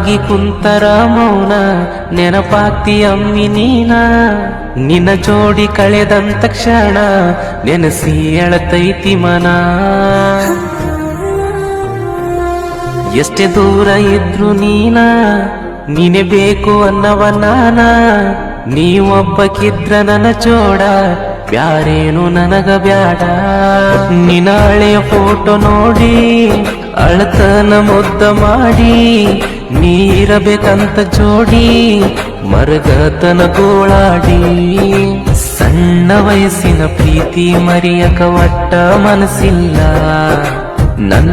ಆಗಿ ಕುಂತರ ಮೌನ ನೆನಪಾಗ್ತಿ ಅಮ್ಮಿ ನೀನ ನಿನ್ನ ಜೋಡಿ ಕಳೆದಂತ ಕ್ಷಣ ನೆನಸಿ ಎಳತೈತಿ ಮನ ಎಷ್ಟೇ ದೂರ ಇದ್ರು ನೀನೇ ಬೇಕು ಅನ್ನವ ನಾನ ನೀವೊಬ್ಬಕ್ಕಿದ್ರ ನನ್ನ ಜೋಡ ಬ್ಯಾರೇನು ನನಗ ಬ್ಯಾಡ ನಿನ್ನ ಹಳೆಯ ಫೋಟೋ ನೋಡಿ ಅಳತನ ಮುದ್ದ ಮಾಡಿ ನೀರಬೇಕಂತ ಜೋಡಿ ಮರಗತನ ಗೋಳಾಡಿ ಸಣ್ಣ ವಯಸ್ಸಿನ ಪ್ರೀತಿ ಮರಿಯಕ ಒಟ್ಟ ಮನಸ್ಸಿಲ್ಲ ನನ್ನ